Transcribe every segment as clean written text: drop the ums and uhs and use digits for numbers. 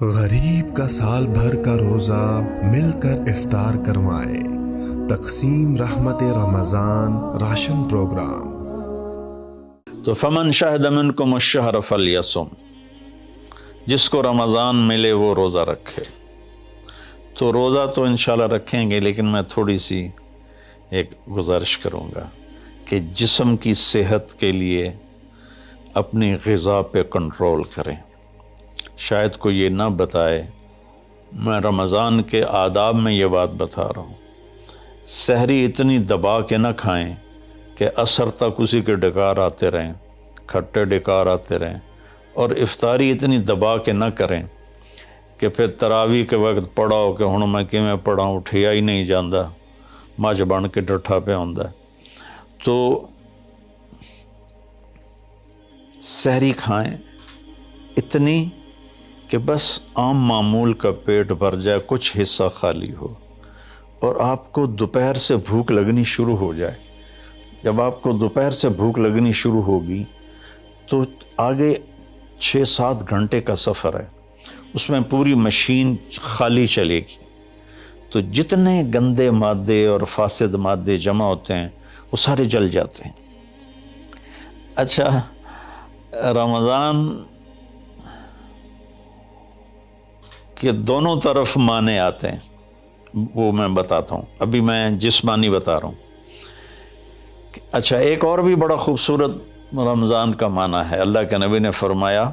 غریب کا سال بھر کا روزہ مل کر افطار کروائے، تقسیم رحمت رمضان راشن پروگرام۔ تو فمن شہد منکم الشہر فلیصم، جس کو رمضان ملے وہ روزہ رکھے۔ تو روزہ تو انشاءاللہ رکھیں گے، لیکن میں تھوڑی سی ایک گزارش کروں گا کہ جسم کی صحت کے لیے اپنی غذا پہ کنٹرول کریں۔ شاید کوئی یہ نہ بتائے، میں رمضان کے آداب میں یہ بات بتا رہا ہوں، سحری اتنی دبا کے نہ کھائیں کہ عصر تک اسی کے ڈکار آتے رہیں، کھٹے ڈکار آتے رہیں، اور افطاری اتنی دبا کے نہ کریں کہ پھر تراویح کے وقت پڑھاؤ کہ ہن میں کیویں پڑھاؤں، اٹھیا ہی نہیں جاندہ، مجھ بن کے ڈٹھا پہ ہوندا ہے۔ تو سحری کھائیں اتنی کہ بس عام معمول کا پیٹ بھر جائے، کچھ حصہ خالی ہو، اور آپ کو دوپہر سے بھوک لگنی شروع ہو جائے۔ جب آپ کو دوپہر سے بھوک لگنی شروع ہوگی تو آگے 6-7 گھنٹے کا سفر ہے، اس میں پوری مشین خالی چلے گی، تو جتنے گندے مادے اور فاسد مادے جمع ہوتے ہیں وہ سارے جل جاتے ہیں۔ اچھا، رمضان کہ دونوں طرف معنی آتے ہیں، وہ میں بتاتا ہوں، ابھی میں جسمانی بتا رہا ہوں۔ اچھا، ایک اور بھی بڑا خوبصورت رمضان کا معنی ہے۔ اللہ کے نبی نے فرمایا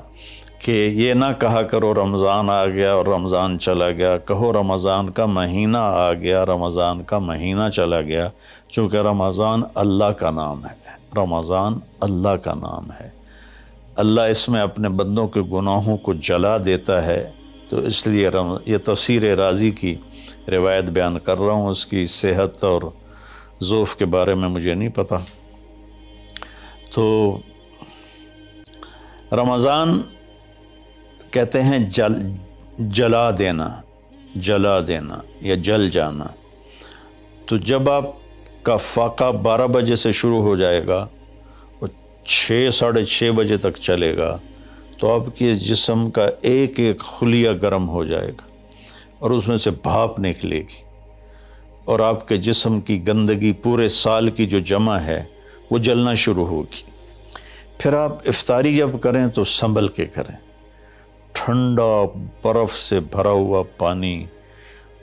کہ یہ نہ کہا کرو رمضان آ گیا اور رمضان چلا گیا، کہو رمضان کا مہینہ آ گیا، رمضان کا مہینہ چلا گیا، چونکہ رمضان اللہ کا نام ہے، رمضان اللہ کا نام ہے۔ اللہ اس میں اپنے بندوں کے گناہوں کو جلا دیتا ہے، تو اس لیے یہ تفسیر رازی کی روایت بیان کر رہا ہوں، اس کی صحت اور ضعف کے بارے میں مجھے نہیں پتہ۔ تو رمضان کہتے ہیں جلا دینا یا جل جانا۔ تو جب آپ کا فاقہ 12 بجے سے شروع ہو جائے گا اور 6-6:30 بجے تک چلے گا، تو آپ کے جسم کا ایک ایک خلیہ گرم ہو جائے گا اور اس میں سے بھاپ نکلے گی، اور آپ کے جسم کی گندگی پورے سال کی جو جمع ہے وہ جلنا شروع ہوگی۔ پھر آپ افطاری جب کریں تو سنبھل کے کریں، ٹھنڈا برف سے بھرا ہوا پانی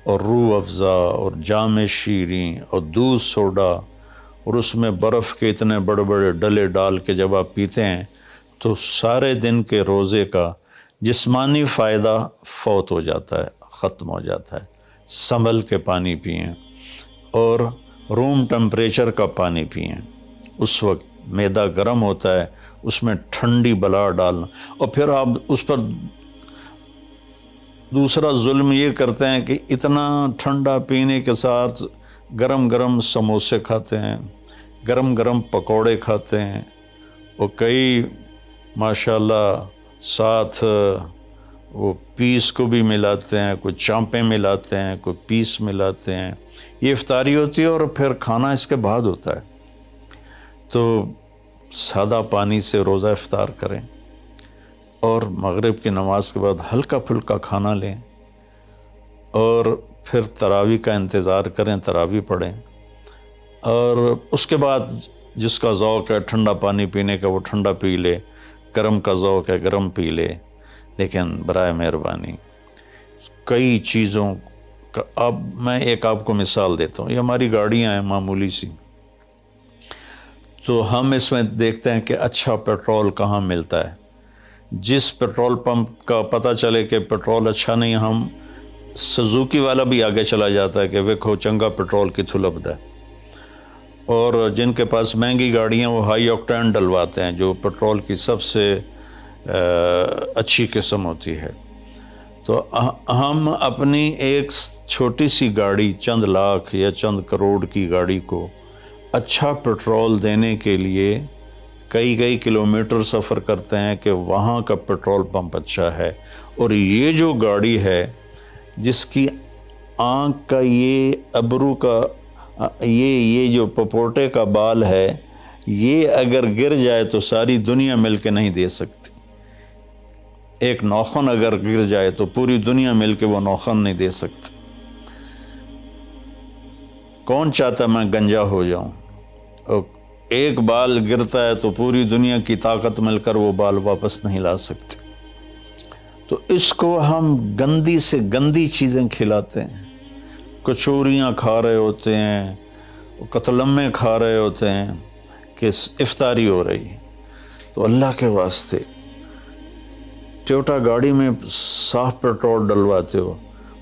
اور روح افزا اور جام شیریں اور دودھ سوڈا، اور اس میں برف کے اتنے بڑے بڑے ڈلے ڈال کے جب آپ پیتے ہیں تو سارے دن کے روزے کا جسمانی فائدہ فوت ہو جاتا ہے، ختم ہو جاتا ہے۔ سنبھل کے پانی پئیں اور روم ٹمپریچر کا پانی پئیں۔ اس وقت معدہ گرم ہوتا ہے، اس میں ٹھنڈی بلا ڈالنا، اور پھر آپ اس پر دوسرا ظلم یہ کرتے ہیں کہ اتنا ٹھنڈا پینے کے ساتھ گرم گرم سموسے کھاتے ہیں، گرم گرم پکوڑے کھاتے ہیں، اور کئی ماشاءاللہ ساتھ وہ پیس کو بھی ملاتے ہیں، کوئی چانپیں ملاتے ہیں، کوئی پیس ملاتے ہیں۔ یہ افطاری ہوتی ہے اور پھر کھانا اس کے بعد ہوتا ہے۔ تو سادہ پانی سے روزہ افطار کریں، اور مغرب کی نماز کے بعد ہلکا پھلکا کھانا لیں، اور پھر تراویح کا انتظار کریں، تراویح پڑھیں، اور اس کے بعد جس کا ذوق ہے ٹھنڈا پانی پینے کا وہ ٹھنڈا پی لے، گرم کا ذوق ہے گرم پی لے، لیکن برائے مہربانی کئی چیزوں کا، اب میں ایک آپ کو مثال دیتا ہوں۔ یہ ہماری گاڑیاں ہیں معمولی سی، تو ہم اس میں دیکھتے ہیں کہ اچھا پیٹرول کہاں ملتا ہے۔ جس پیٹرول پمپ کا پتہ چلے کہ پیٹرول اچھا نہیں، ہم سزوکی والا بھی آگے چلا جاتا ہے کہ ویکھو چنگا پیٹرول کتھوں لبدا ہے، اور جن کے پاس مہنگی گاڑیاں وہ ہائی آکٹین ڈلواتے ہیں، جو پیٹرول کی سب سے اچھی قسم ہوتی ہے۔ تو ہم اپنی ایک چھوٹی سی گاڑی، چند لاکھ یا چند کروڑ کی گاڑی کو اچھا پیٹرول دینے کے لیے کئی کلومیٹر سفر کرتے ہیں کہ وہاں کا پیٹرول پمپ اچھا ہے، اور یہ جو گاڑی ہے جس کی آنکھ کا یہ ابرو کا یہ جو پپوٹے کا بال ہے، یہ اگر گر جائے تو ساری دنیا مل کے نہیں دے سکتی۔ ایک نوخن اگر گر جائے تو پوری دنیا مل کے وہ نوخن نہیں دے سکتی۔ کون چاہتا میں گنجا ہو جاؤں؟ اور ایک بال گرتا ہے تو پوری دنیا کی طاقت مل کر وہ بال واپس نہیں لا سکتے۔ تو اس کو ہم گندی سے گندی چیزیں کھلاتے ہیں، کچوریاں کھا رہے ہوتے ہیں، قتلمے کھا رہے ہوتے ہیں کہ افطاری ہو رہی ہے۔ تو اللہ کے واسطے ٹویوٹا گاڑی میں صاف پیٹرول ڈلواتے ہو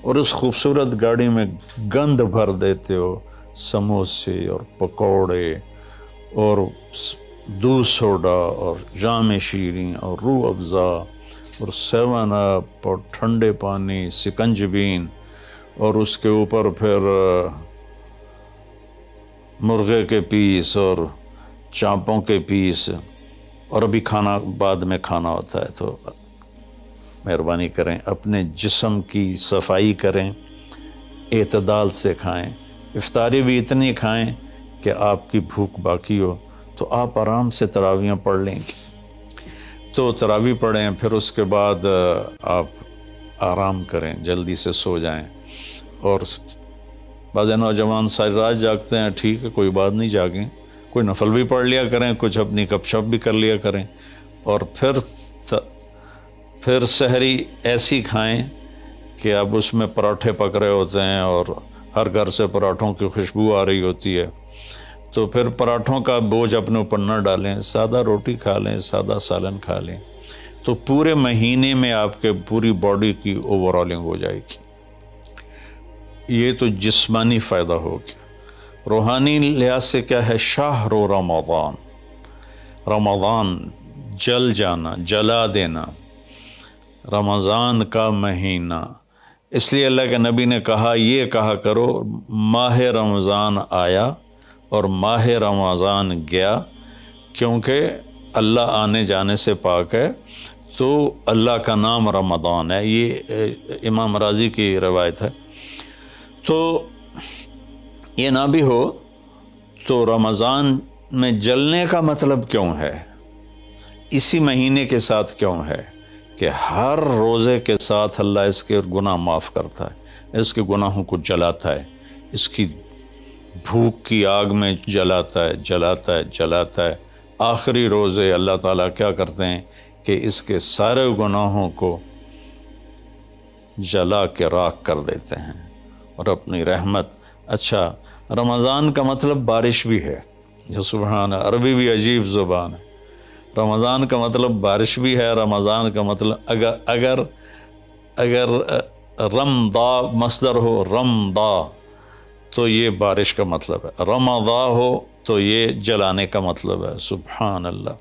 اور اس خوبصورت گاڑی میں گند بھر دیتے ہو، سموسے اور پکوڑے اور دودھ سوڈا اور جام شیریں اور روح افزا اور 7 اپ اور ٹھنڈے پانی، سکنجبین، اور اس کے اوپر پھر مرغے کے پیس اور چانپوں کے پیس، اور ابھی کھانا بعد میں کھانا ہوتا ہے۔ تو مہربانی کریں، اپنے جسم کی صفائی کریں، اعتدال سے کھائیں، افطاری بھی اتنی کھائیں کہ آپ کی بھوک باقی ہو۔ تو آپ آرام سے تراویحیں پڑھ لیں گے، تو تراویح پڑھیں، پھر اس کے بعد آپ آرام کریں، جلدی سے سو جائیں۔ اور بعض نوجوان ساری رات جاگتے ہیں، ٹھیک ہے، کوئی بات نہیں، جاگیں، کوئی نفل بھی پڑھ لیا کریں، کچھ اپنی گپ شپ بھی کر لیا کریں، اور پھر سحری ایسی کھائیں کہ اب اس میں پراٹھے پک رہے ہوتے ہیں اور ہر گھر سے پراٹھوں کی خوشبو آ رہی ہوتی ہے، تو پھر پراٹھوں کا بوجھ اپنے اوپر نہ ڈالیں، سادہ روٹی کھا لیں، سادہ سالن کھا لیں، تو پورے مہینے میں آپ کے پوری باڈی کی اوورالنگ ہو جائے گی۔ یہ تو جسمانی فائدہ ہو گیا۔ روحانی لحاظ سے کیا ہے؟ شہر رمضان، رمضان جل جانا، جلا دینا، رمضان کا مہینہ۔ اس لیے اللہ کے نبی نے کہا، یہ کہا کرو ماہ رمضان آیا اور ماہ رمضان گیا، کیونکہ اللہ آنے جانے سے پاک ہے، تو اللہ کا نام رمضان ہے۔ یہ امام راضی کی روایت ہے۔ تو یہ نہ بھی ہو تو رمضان میں جلنے کا مطلب کیوں ہے؟ اسی مہینے کے ساتھ کیوں ہے کہ ہر روزے کے ساتھ اللہ اس کے گناہ معاف کرتا ہے، اس کے گناہوں کو جلاتا ہے، اس کی بھوک کی آگ میں جلاتا ہے، جلاتا ہے، جلاتا ہے۔ آخری روزے اللہ تعالیٰ کیا کرتے ہیں کہ اس کے سارے گناہوں کو جلا کے راکھ کر دیتے ہیں اور اپنی رحمت۔ اچھا، رمضان کا مطلب بارش بھی ہے، جو سبحان، عربی بھی عجیب زبان ہے۔ رمضان کا مطلب بارش بھی ہے، رمضان کا مطلب اگر رمضا مصدر ہو، رمضا، تو یہ بارش کا مطلب ہے، رمضا ہو تو یہ جلانے کا مطلب ہے۔ سبحان اللہ،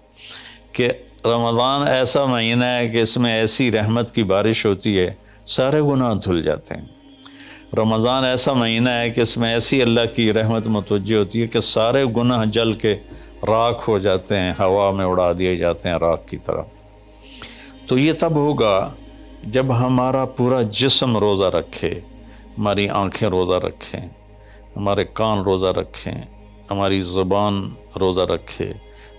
کہ رمضان ایسا مہینہ ہے کہ اس میں ایسی رحمت کی بارش ہوتی ہے، سارے گناہ دھل جاتے ہیں۔ رمضان ایسا مہینہ ہے کہ اس میں ایسی اللہ کی رحمت متوجہ ہوتی ہے کہ سارے گناہ جل کے راکھ ہو جاتے ہیں، ہوا میں اڑا دیے جاتے ہیں راکھ کی طرح۔ تو یہ تب ہوگا جب ہمارا پورا جسم روزہ رکھے، ہماری آنکھیں روزہ رکھیں، ہمارے کان روزہ رکھیں، ہماری زبان روزہ رکھے،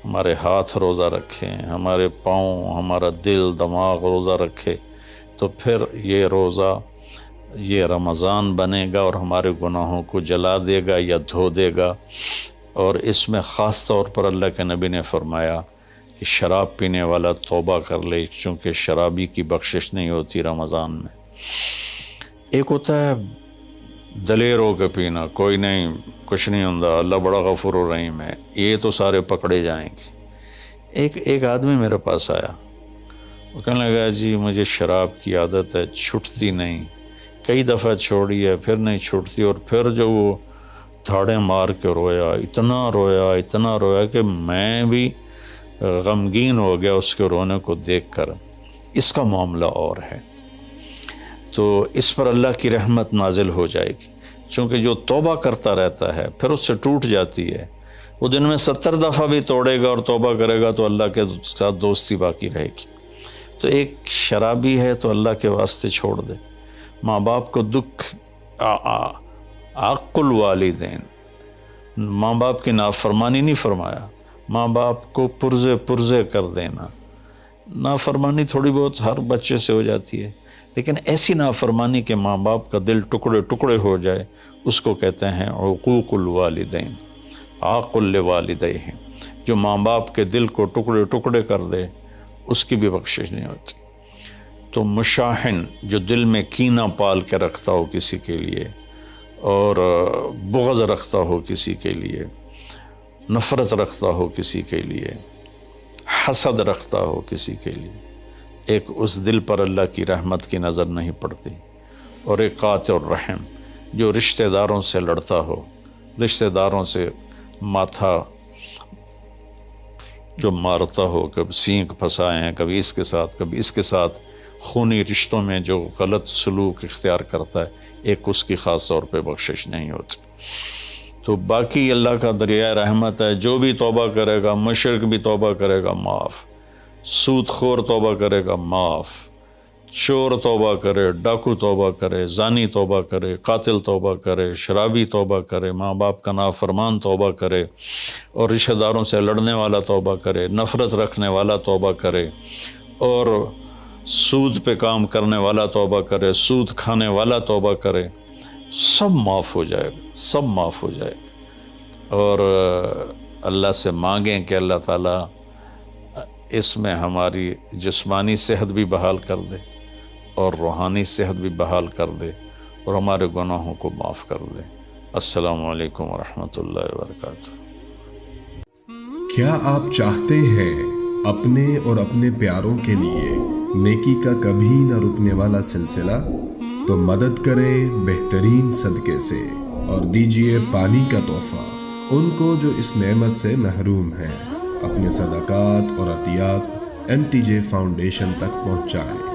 ہمارے ہاتھ روزہ رکھیں، ہمارے پاؤں، ہمارا دل، دماغ روزہ رکھے، تو پھر یہ روزہ، یہ رمضان بنے گا اور ہمارے گناہوں کو جلا دے گا یا دھو دے گا۔ اور اس میں خاص طور پر اللہ کے نبی نے فرمایا کہ شراب پینے والا توبہ کر لے، چونکہ شرابی کی بخشش نہیں ہوتی رمضان میں۔ ایک ہوتا ہے دلیر ہو کے پینا، کوئی نہیں، کچھ نہیں ہوتا، اللہ بڑا غفور الرحیم ہے، یہ تو سارے پکڑے جائیں گے۔ ایک آدمی میرے پاس آیا، وہ کہنے لگا، جی مجھے شراب کی عادت ہے، چھٹتی نہیں، کئی دفعہ چھوڑی ہے، پھر نہیں چھوٹتی، اور پھر جو وہ دھاڑیں مار کے رویا، اتنا رویا کہ میں بھی غمگین ہو گیا اس کے رونے کو دیکھ کر۔ اس کا معاملہ اور ہے، تو اس پر اللہ کی رحمت نازل ہو جائے گی، چونکہ جو توبہ کرتا رہتا ہے پھر اس سے ٹوٹ جاتی ہے، وہ دن میں 70 دفعہ بھی توڑے گا اور توبہ کرے گا تو اللہ کے ساتھ دوستی باقی رہے گی۔ تو ایک شرابی ہے تو اللہ کے واسطے چھوڑ دے۔ ماں باپ کو دکھ، عق الوالدین، ماں باپ کی نافرمانی نہیں فرمایا، ماں باپ کو پرزے کر دینا، نافرمانی تھوڑی بہت ہر بچے سے ہو جاتی ہے، لیکن ایسی نافرمانی کہ ماں باپ کا دل ٹکڑے ٹکڑے ہو جائے، اس کو کہتے ہیں عقوق الوالدین، عاق لوالدیہ، جو ماں باپ کے دل کو ٹکڑے ٹکڑے کر دے اس کی بھی بخشش نہیں ہوتی۔ تو مشاحن، جو دل میں کینہ پال کے رکھتا ہو کسی کے لیے، اور بغض رکھتا ہو کسی کے لیے، نفرت رکھتا ہو کسی کے لیے، حسد رکھتا ہو کسی کے لیے، ایک اس دل پر اللہ کی رحمت کی نظر نہیں پڑتی۔ اور ایک قاطع الرحم، جو رشتہ داروں سے لڑتا ہو، رشتہ داروں سے ماتھا جو مارتا ہو، کبھی سینگ پھنسائے ہیں، کبھی اس کے ساتھ کبھی اس کے ساتھ، خونی رشتوں میں جو غلط سلوک اختیار کرتا ہے، ایک اس کی خاص طور پہ بخشش نہیں ہوتی۔ تو باقی اللہ کا دریائے رحمت ہے، جو بھی توبہ کرے گا، مشرک بھی توبہ کرے گا معاف، سود خور توبہ کرے گا معاف، چور توبہ کرے، ڈاکو توبہ کرے، زانی توبہ کرے، قاتل توبہ کرے، شرابی توبہ کرے، ماں باپ کا نافرمان توبہ کرے، اور رشتہ داروں سے لڑنے والا توبہ کرے، نفرت رکھنے والا توبہ کرے، اور سود پہ کام کرنے والا توبہ کرے، سود کھانے والا توبہ کرے، سب معاف ہو جائے گا، سب معاف ہو جائے گا۔ اور اللہ سے مانگیں کہ اللہ تعالیٰ اس میں ہماری جسمانی صحت بھی بحال کر دے اور روحانی صحت بھی بحال کر دے، اور ہمارے گناہوں کو معاف کر دے۔ السلام علیکم ورحمۃ اللہ وبرکاتہ۔ کیا آپ چاہتے ہیں اپنے اور اپنے پیاروں کے لیے نیکی کا کبھی نہ رکنے والا سلسلہ؟ تو مدد کریں بہترین صدقے سے اور دیجئے پانی کا تحفہ ان کو جو اس نعمت سے محروم ہیں۔ اپنے صدقات اور عطیات MTJ فاؤنڈیشن تک پہنچائیں۔